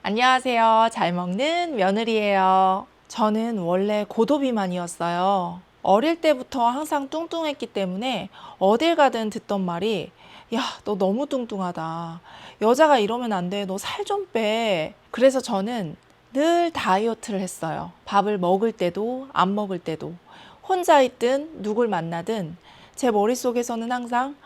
안녕하세요. 잘 먹는 며느리예요. 저는 원래 고도비만이었어요. 어릴 때부터 항상 뚱뚱했기 때문에 어딜 가든 듣던 말이 야, 너 너무 뚱뚱하다. 여자가 이러면 안 돼. 너 살 좀 빼. 그래서 저는 늘 다이어트를 했어요. 밥을 먹을 때도 안 먹을 때도 혼자 있든 누굴 만나든 제 머릿속에서는 항상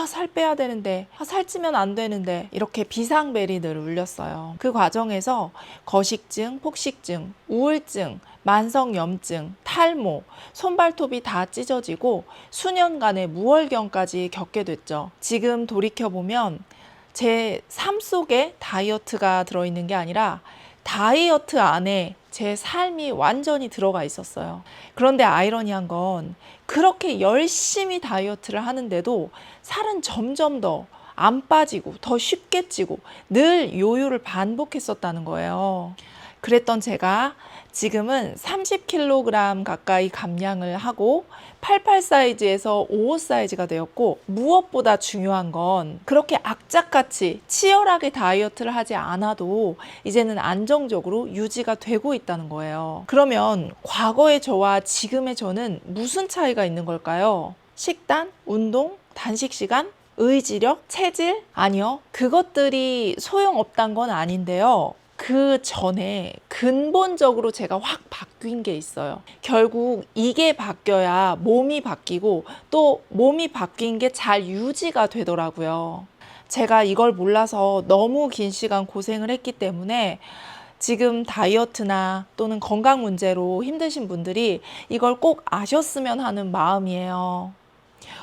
살 빼야 되는데, 살찌면 안 되는데, 이렇게 비상벨이 늘 울렸어요. 그 과정에서 거식증, 폭식증, 우울증, 만성염증, 탈모, 손발톱이 다 찢어지고 수년간의 무월경까지 겪게 됐죠. 지금 돌이켜보면 제 삶 속에 다이어트가 들어있는 게 아니라 다이어트 안에 제 삶이 완전히 들어가 있었어요. 그런데 아이러니한 건 그렇게 열심히 다이어트를 하는데도 살은 점점 더 안 빠지고 더 쉽게 찌고 늘 요요를 반복했었다는 거예요. 그랬던 제가 지금은 30kg 가까이 감량을 하고 88 사이즈에서 55 사이즈가 되었고, 무엇보다 중요한 건 그렇게 악착같이 치열하게 다이어트를 하지 않아도 이제는 안정적으로 유지가 되고 있다는 거예요. 그러면 과거의 저와 지금의 저는 무슨 차이가 있는 걸까요? 식단, 운동, 단식 시간, 의지력, 체질? 아니요. 그것들이 소용없단 건 아닌데요. 그 전에 근본적으로 제가 확 바뀐 게 있어요. 결국 이게 바뀌어야 몸이 바뀌고 또 몸이 바뀐 게 잘 유지가 되더라고요. 제가 이걸 몰라서 너무 긴 시간 고생을 했기 때문에 지금 다이어트나 또는 건강 문제로 힘드신 분들이 이걸 꼭 아셨으면 하는 마음이에요.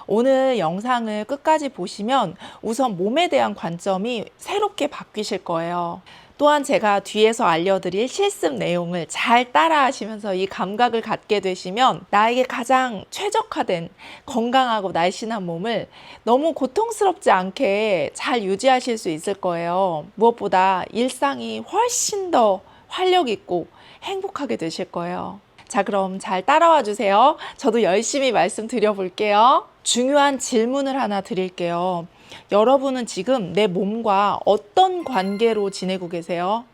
오늘 영상을 끝까지 보시면 우선 몸에 대한 관점이 새롭게 바뀌실 거예요. 또한 제가 뒤에서 알려드릴 실습 내용을 잘 따라 하시면서 이 감각을 갖게 되시면 나에게 가장 최적화된 건강하고 날씬한 몸을 너무 고통스럽지 않게 잘 유지하실 수 있을 거예요. 무엇보다 일상이 훨씬 더 활력 있고 행복하게 되실 거예요. 자, 그럼 잘 따라와 주세요. 저도 열심히 말씀드려 볼게요. 중요한 질문을 하나 드릴게요. 여러분은 지금 내 몸과 어떤 관계로 지내고 계세요?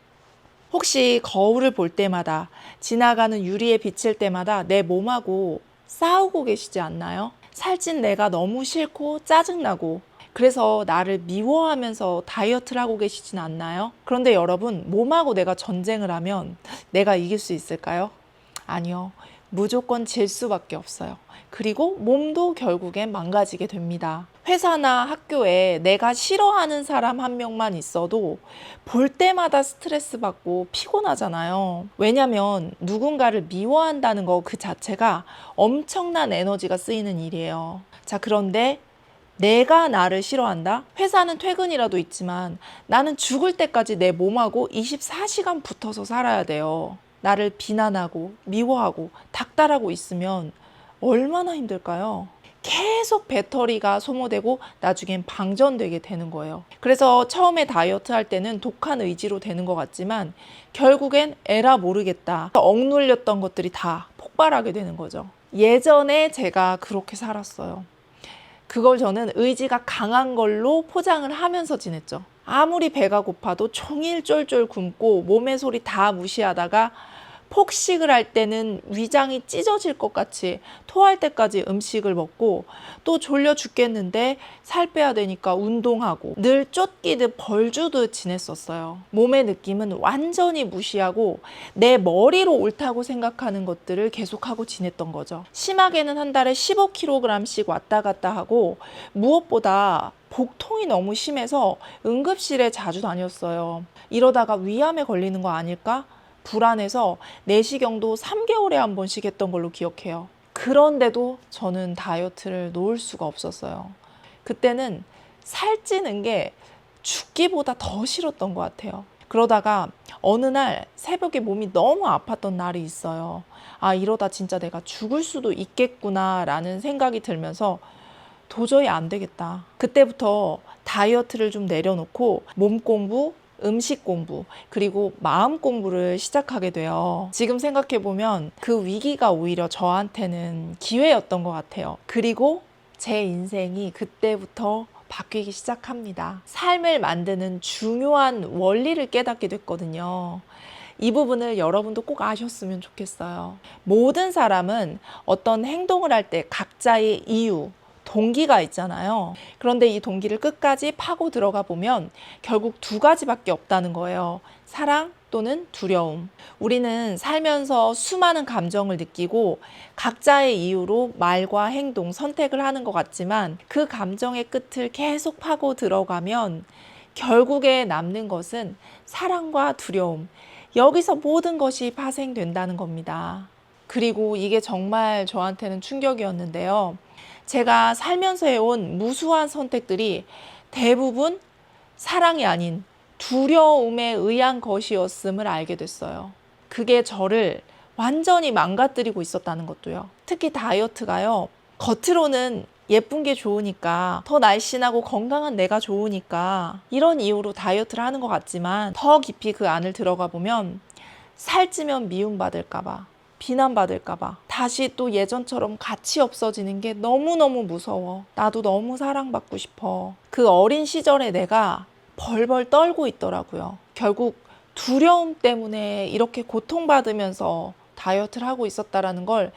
혹시 거울을 볼 때마다, 지나가는 유리에 비칠 때마다 내 몸하고 싸우고 계시지 않나요? 살찐 내가 너무 싫고 짜증나고 그래서 나를 미워하면서 다이어트를 하고 계시진 않나요? 그런데 여러분, 몸하고 내가 전쟁을 하면 내가 이길 수 있을까요? 아니요. 무조건 질 수밖에 없어요. 그리고 몸도 결국엔 망가지게 됩니다. 회사나 학교에 내가 싫어하는 사람 한 명만 있어도 볼 때마다 스트레스 받고 피곤하잖아요. 왜냐면 누군가를 미워한다는 거 그 자체가 엄청난 에너지가 쓰이는 일이에요. 자, 그런데 내가 나를 싫어한다? 회사는 퇴근이라도 있지만 나는 죽을 때까지 내 몸하고 24시간 붙어서 살아야 돼요. 나를 비난하고 미워하고 닥달하고 있으면 얼마나 힘들까요? 계속 배터리가 소모되고 나중엔 방전되게 되는 거예요. 그래서 처음에 다이어트 할 때는 독한 의지로 되는 것 같지만 결국엔 에라 모르겠다. 억눌렸던 것들이 다 폭발하게 되는 거죠. 예전에 제가 그렇게 살았어요. 그걸 저는 의지가 강한 걸로 포장을 하면서 지냈죠. 아무리 배가 고파도 종일 쫄쫄 굶고 몸의 소리 다 무시하다가 폭식을 할 때는 위장이 찢어질 것 같이 토할 때까지 음식을 먹고 또 졸려 죽겠는데 살 빼야 되니까 운동하고 늘 쫓기듯 벌주듯 지냈었어요. 몸의 느낌은 완전히 무시하고 내 머리로 옳다고 생각하는 것들을 계속하고 지냈던 거죠. 심하게는 한 달에 15kg씩 왔다 갔다 하고 무엇보다 복통이 너무 심해서 응급실에 자주 다녔어요. 이러다가 위암에 걸리는 거 아닐까? 불안해서 내시경도 3개월에 한 번씩 했던 걸로 기억해요. 그런데도 저는 다이어트를 놓을 수가 없었어요. 그때는 살찌는 게 죽기보다 더 싫었던 것 같아요. 그러다가 어느 날 새벽에 몸이 너무 아팠던 날이 있어요. 이러다 진짜 내가 죽을 수도 있겠구나 라는 생각이 들면서 도저히 안 되겠다. 그때부터 다이어트를 좀 내려놓고 몸 공부, 음식 공부, 그리고 마음 공부를 시작하게 돼요. 지금 생각해보면 그 위기가 오히려 저한테는 기회였던 것 같아요. 그리고 제 인생이 그때부터 바뀌기 시작합니다. 삶을 만드는 중요한 원리를 깨닫게 됐거든요. 이 부분을 여러분도 꼭 아셨으면 좋겠어요. 모든 사람은 어떤 행동을 할 때 각자의 이유, 동기가 있잖아요. 그런데 이 동기를 끝까지 파고 들어가 보면 결국 두 가지밖에 없다는 거예요. 사랑 또는 두려움. 우리는 살면서 수많은 감정을 느끼고 각자의 이유로 말과 행동, 선택을 하는 것 같지만 그 감정의 끝을 계속 파고 들어가면 결국에 남는 것은 사랑과 두려움. 여기서 모든 것이 파생된다는 겁니다. 그리고 이게 정말 저한테는 충격이었는데요. 제가 살면서 해온 무수한 선택들이 대부분 사랑이 아닌 두려움에 의한 것이었음을 알게 됐어요. 그게 저를 완전히 망가뜨리고 있었다는 것도요. 특히 다이어트가요. 겉으로는 예쁜 게 좋으니까, 더 날씬하고 건강한 내가 좋으니까 이런 이유로 다이어트를 하는 것 같지만 더 깊이 그 안을 들어가 보면 살찌면 미움받을까 봐, 비난받을까 봐, 다시 또 예전처럼 가치 없어지는 게 너무너무 무서워. 나도 너무 사랑받고 싶어. 그 어린 시절의 내가 벌벌 떨고 있더라고요. 결국 두려움 때문에 이렇게 고통받으면서 다이어트를 하고 있었다라는 걸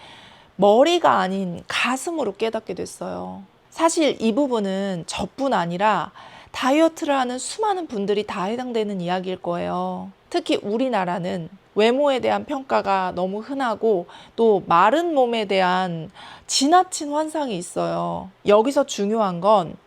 머리가 아닌 가슴으로 깨닫게 됐어요. 사실 이 부분은 저뿐 아니라 다이어트를 하는 수많은 분들이 다 해당되는 이야기일 거예요. 특히 우리나라는 외모에 대한 평가가 너무 흔하고 또 마른 몸에 대한 지나친 환상이 있어요. 여기서 중요한 건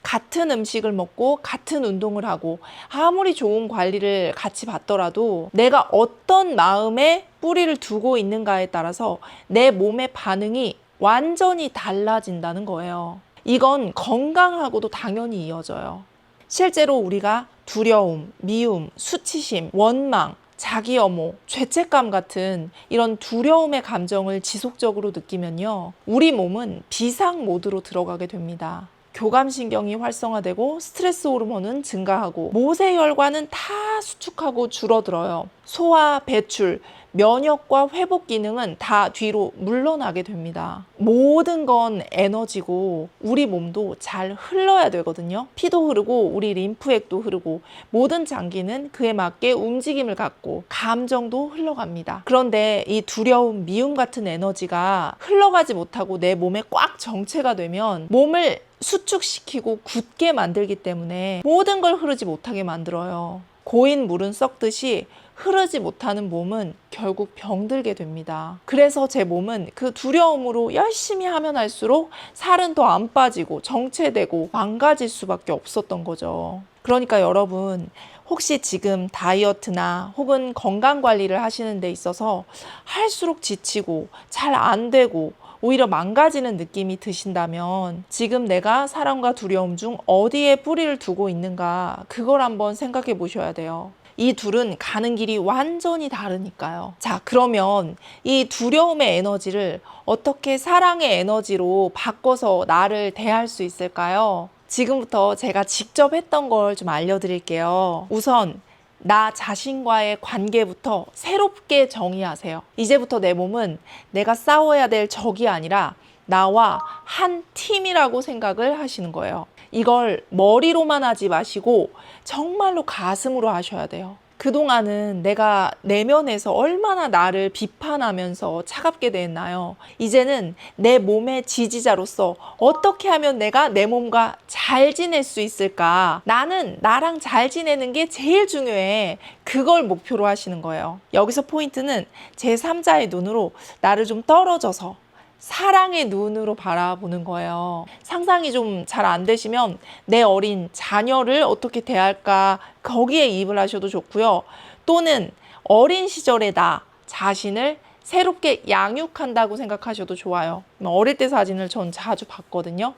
같은 음식을 먹고 같은 운동을 하고 아무리 좋은 관리를 같이 받더라도 내가 어떤 마음에 뿌리를 두고 있는가에 따라서 내 몸의 반응이 완전히 달라진다는 거예요. 이건 건강하고도 당연히 이어져요. 실제로 우리가 두려움, 미움, 수치심, 원망, 자기 혐오, 죄책감 같은 이런 두려움의 감정을 지속적으로 느끼면요, 우리 몸은 비상 모드로 들어가게 됩니다. 교감신경이 활성화되고 스트레스 호르몬은 증가하고 모세혈관은 다 수축하고 줄어들어요. 소화, 배출, 면역과 회복 기능은 다 뒤로 물러나게 됩니다. 모든 건 에너지고 우리 몸도 잘 흘러야 되거든요. 피도 흐르고 우리 림프액도 흐르고 모든 장기는 그에 맞게 움직임을 갖고 감정도 흘러갑니다. 그런데 이 두려움, 미움 같은 에너지가 흘러가지 못하고 내 몸에 꽉 정체가 되면 몸을 수축시키고 굳게 만들기 때문에 모든 걸 흐르지 못하게 만들어요. 고인 물은 썩듯이 흐르지 못하는 몸은 결국 병들게 됩니다. 그래서 제 몸은 그 두려움으로 열심히 하면 할수록 살은 더 안 빠지고 정체되고 망가질 수밖에 없었던 거죠. 그러니까 여러분, 혹시 지금 다이어트나 혹은 건강관리를 하시는 데 있어서 할수록 지치고 잘 안 되고 오히려 망가지는 느낌이 드신다면 지금 내가 사랑과 두려움 중 어디에 뿌리를 두고 있는가, 그걸 한번 생각해 보셔야 돼요. 이 둘은 가는 길이 완전히 다르니까요. 자, 그러면 이 두려움의 에너지를 어떻게 사랑의 에너지로 바꿔서 나를 대할 수 있을까요? 지금부터 제가 직접 했던 걸 좀 알려드릴게요. 우선 나 자신과의 관계부터 새롭게 정의하세요. 이제부터 내 몸은 내가 싸워야 될 적이 아니라 나와 한 팀이라고 생각을 하시는 거예요. 이걸 머리로만 하지 마시고 정말로 가슴으로 하셔야 돼요. 그동안은 내가 내면에서 얼마나 나를 비판하면서 차갑게 대했나요? 이제는 내 몸의 지지자로서 어떻게 하면 내가 내 몸과 잘 지낼 수 있을까? 나는 나랑 잘 지내는 게 제일 중요해. 그걸 목표로 하시는 거예요. 여기서 포인트는 제3자의 눈으로 나를 좀 떨어져서 사랑의 눈으로 바라보는 거예요. 상상이 좀 잘 안 되시면 내 어린 자녀를 어떻게 대할까, 거기에 이입을 하셔도 좋고요. 또는 어린 시절의 나 자신을 새롭게 양육한다고 생각하셔도 좋아요. 어릴 때 사진을 전 자주 봤거든요.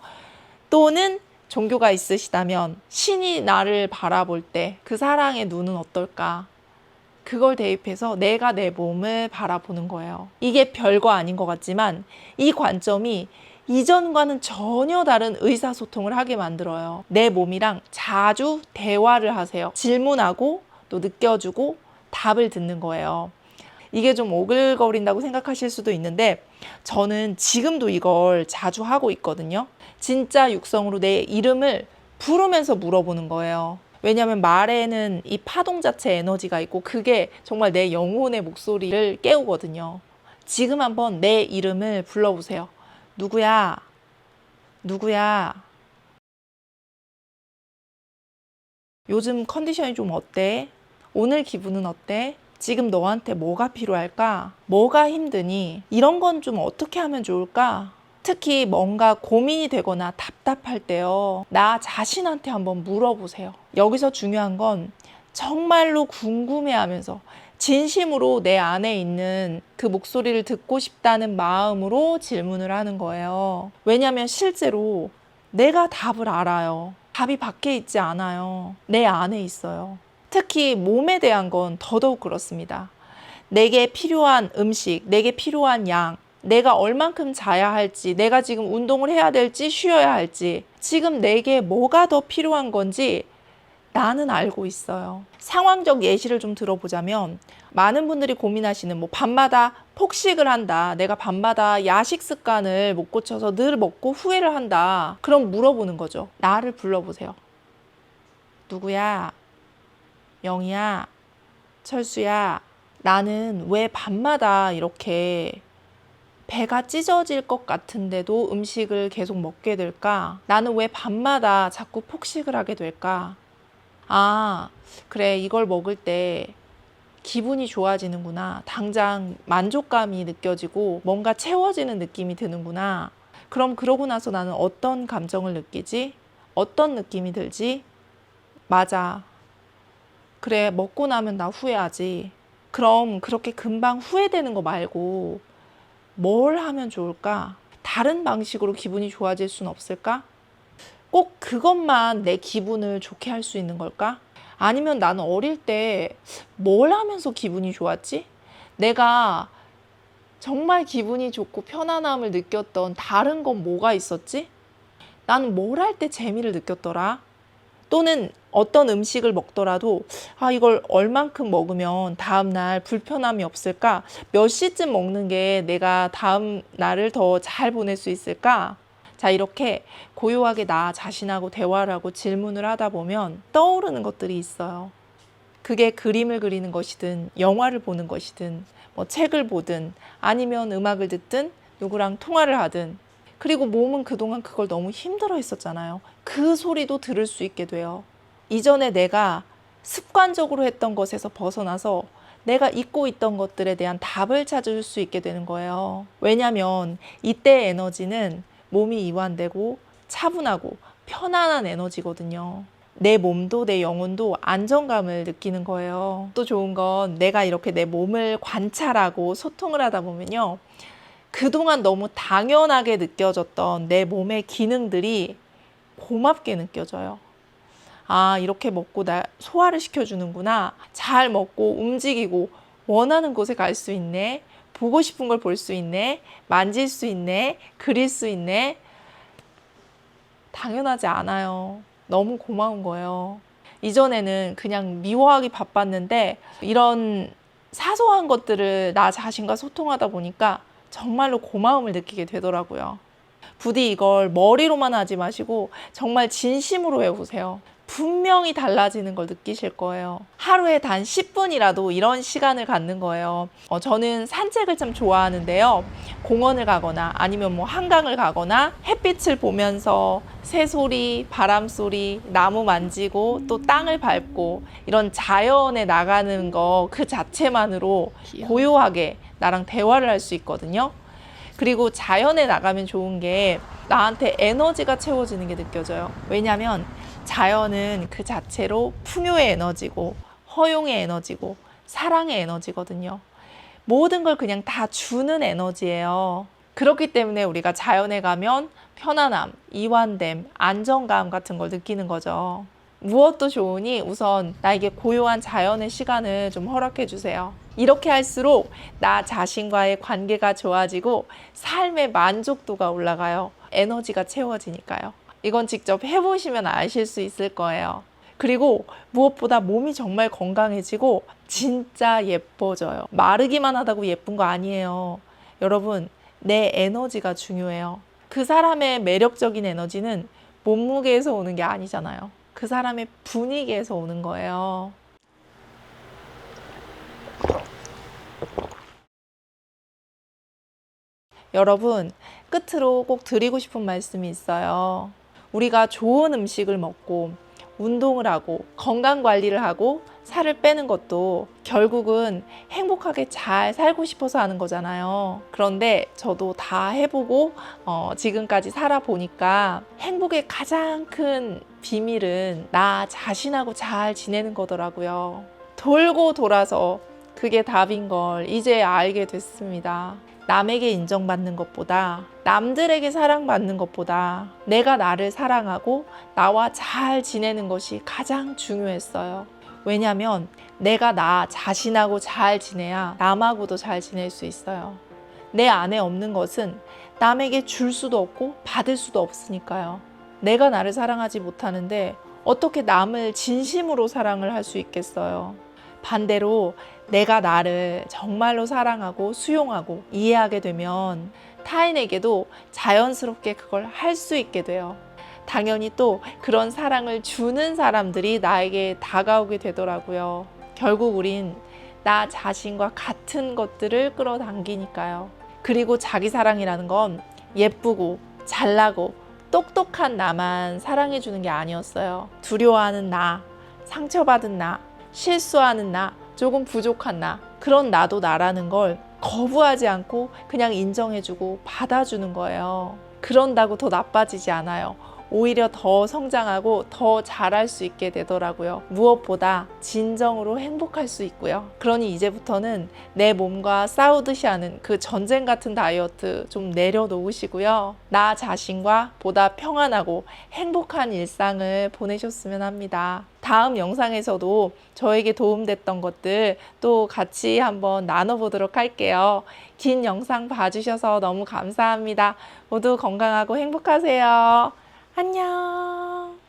또는 종교가 있으시다면 신이 나를 바라볼 때 그 사랑의 눈은 어떨까? 그걸 대입해서 내가 내 몸을 바라보는 거예요. 이게 별거 아닌 것 같지만 이 관점이 이전과는 전혀 다른 의사소통을 하게 만들어요. 내 몸이랑 자주 대화를 하세요. 질문하고 또 느껴주고 답을 듣는 거예요. 이게 좀 오글거린다고 생각하실 수도 있는데 저는 지금도 이걸 자주 하고 있거든요. 진짜 육성으로 내 이름을 부르면서 물어보는 거예요. 왜냐하면 말에는 이 파동 자체 에너지가 있고 그게 정말 내 영혼의 목소리를 깨우거든요. 지금 한번 내 이름을 불러보세요. 누구야? 누구야? 요즘 컨디션이 좀 어때? 오늘 기분은 어때? 지금 너한테 뭐가 필요할까? 뭐가 힘드니? 이런 건 좀 어떻게 하면 좋을까? 특히 뭔가 고민이 되거나 답답할 때요. 나 자신한테 한번 물어보세요. 여기서 중요한 건 정말로 궁금해하면서 진심으로 내 안에 있는 그 목소리를 듣고 싶다는 마음으로 질문을 하는 거예요. 왜냐하면 실제로 내가 답을 알아요. 답이 밖에 있지 않아요. 내 안에 있어요. 특히 몸에 대한 건 더더욱 그렇습니다. 내게 필요한 음식, 내게 필요한 양, 내가 얼만큼 자야 할지, 내가 지금 운동을 해야 될지 쉬어야 할지, 지금 내게 뭐가 더 필요한 건지 나는 알고 있어요. 상황적 예시를 좀 들어보자면 많은 분들이 고민하시는 밤마다 폭식을 한다. 내가 밤마다 야식 습관을 못 고쳐서 늘 먹고 후회를 한다. 그럼 물어보는 거죠. 나를 불러보세요. 누구야? 영희야? 철수야? 나는 왜 밤마다 이렇게 배가 찢어질 것 같은데도 음식을 계속 먹게 될까? 나는 왜 밤마다 자꾸 폭식을 하게 될까? 아, 그래, 이걸 먹을 때 기분이 좋아지는구나. 당장 만족감이 느껴지고 뭔가 채워지는 느낌이 드는구나. 그럼 그러고 나서 나는 어떤 감정을 느끼지? 어떤 느낌이 들지? 맞아. 그래, 먹고 나면 나 후회하지. 그럼 그렇게 금방 후회되는 거 말고 뭘 하면 좋을까? 다른 방식으로 기분이 좋아질 수는 없을까? 꼭 그것만 내 기분을 좋게 할 수 있는 걸까? 아니면 나는 어릴 때 뭘 하면서 기분이 좋았지? 내가 정말 기분이 좋고 편안함을 느꼈던 다른 건 뭐가 있었지? 나는 뭘 할 때 재미를 느꼈더라? 또는 어떤 음식을 먹더라도 이걸 얼만큼 먹으면 다음 날 불편함이 없을까? 몇 시쯤 먹는 게 내가 다음 날을 더 잘 보낼 수 있을까? 자, 이렇게 고요하게 나 자신하고 대화를 하고 질문을 하다 보면 떠오르는 것들이 있어요. 그게 그림을 그리는 것이든 영화를 보는 것이든 책을 보든 아니면 음악을 듣든 누구랑 통화를 하든, 그리고 몸은 그동안 그걸 너무 힘들어 했었잖아요. 그 소리도 들을 수 있게 돼요. 이전에 내가 습관적으로 했던 것에서 벗어나서 내가 잊고 있던 것들에 대한 답을 찾을 수 있게 되는 거예요. 왜냐하면 이때의 에너지는 몸이 이완되고 차분하고 편안한 에너지거든요. 내 몸도 내 영혼도 안정감을 느끼는 거예요. 또 좋은 건 내가 이렇게 내 몸을 관찰하고 소통을 하다 보면요, 그동안 너무 당연하게 느껴졌던 내 몸의 기능들이 고맙게 느껴져요. 아, 이렇게 먹고 나 소화를 시켜주는구나. 잘 먹고 움직이고 원하는 곳에 갈 수 있네. 보고 싶은 걸 볼 수 있네. 만질 수 있네. 그릴 수 있네. 당연하지 않아요. 너무 고마운 거예요. 이전에는 그냥 미워하기 바빴는데 이런 사소한 것들을 나 자신과 소통하다 보니까 정말로 고마움을 느끼게 되더라고요. 부디 이걸 머리로만 하지 마시고 정말 진심으로 해보세요. 분명히 달라지는 걸 느끼실 거예요. 하루에 단 10분이라도 이런 시간을 갖는 거예요. 저는 산책을 참 좋아하는데요. 공원을 가거나 아니면 한강을 가거나 햇빛을 보면서 새소리, 바람소리, 나무 만지고 또 땅을 밟고 이런 자연에 나가는 거 그 자체만으로 고요하게 나랑 대화를 할 수 있거든요. 그리고 자연에 나가면 좋은 게 나한테 에너지가 채워지는 게 느껴져요. 왜냐하면 자연은 그 자체로 풍요의 에너지고 허용의 에너지고 사랑의 에너지거든요. 모든 걸 그냥 다 주는 에너지예요. 그렇기 때문에 우리가 자연에 가면 편안함, 이완됨, 안정감 같은 걸 느끼는 거죠. 무엇도 좋으니 우선 나에게 고요한 자연의 시간을 좀 허락해 주세요. 이렇게 할수록 나 자신과의 관계가 좋아지고 삶의 만족도가 올라가요. 에너지가 채워지니까요. 이건 직접 해보시면 아실 수 있을 거예요. 그리고 무엇보다 몸이 정말 건강해지고 진짜 예뻐져요. 마르기만 하다고 예쁜 거 아니에요. 여러분, 내 에너지가 중요해요. 그 사람의 매력적인 에너지는 몸무게에서 오는 게 아니잖아요. 그 사람의 분위기에서 오는 거예요. 여러분, 끝으로 꼭 드리고 싶은 말씀이 있어요. 우리가 좋은 음식을 먹고 운동을 하고 건강 관리를 하고 살을 빼는 것도 결국은 행복하게 잘 살고 싶어서 하는 거잖아요. 그런데 저도 다 해보고 지금까지 살아보니까 행복의 가장 큰 비밀은 나 자신하고 잘 지내는 거더라고요. 돌고 돌아서 그게 답인 걸 이제 알게 됐습니다. 남에게 인정받는 것보다, 남들에게 사랑받는 것보다 내가 나를 사랑하고 나와 잘 지내는 것이 가장 중요했어요. 왜냐면 내가 나 자신하고 잘 지내야 남하고도 잘 지낼 수 있어요. 내 안에 없는 것은 남에게 줄 수도 없고 받을 수도 없으니까요. 내가 나를 사랑하지 못하는데 어떻게 남을 진심으로 사랑을 할 수 있겠어요? 반대로 내가 나를 정말로 사랑하고 수용하고 이해하게 되면 타인에게도 자연스럽게 그걸 할 수 있게 돼요. 당연히 또 그런 사랑을 주는 사람들이 나에게 다가오게 되더라고요. 결국 우린 나 자신과 같은 것들을 끌어당기니까요. 그리고 자기 사랑이라는 건 예쁘고 잘나고 똑똑한 나만 사랑해주는 게 아니었어요. 두려워하는 나, 상처받은 나, 실수하는 나, 조금 부족한 나, 그런 나도 나라는 걸 거부하지 않고 그냥 인정해주고 받아주는 거예요. 그런다고 더 나빠지지 않아요. 오히려 더 성장하고 더 잘할 수 있게 되더라고요. 무엇보다 진정으로 행복할 수 있고요. 그러니 이제부터는 내 몸과 싸우듯이 하는 그 전쟁 같은 다이어트 좀 내려놓으시고요. 나 자신과 보다 평안하고 행복한 일상을 보내셨으면 합니다. 다음 영상에서도 저에게 도움됐던 것들 또 같이 한번 나눠보도록 할게요. 긴 영상 봐주셔서 너무 감사합니다. 모두 건강하고 행복하세요. 안녕.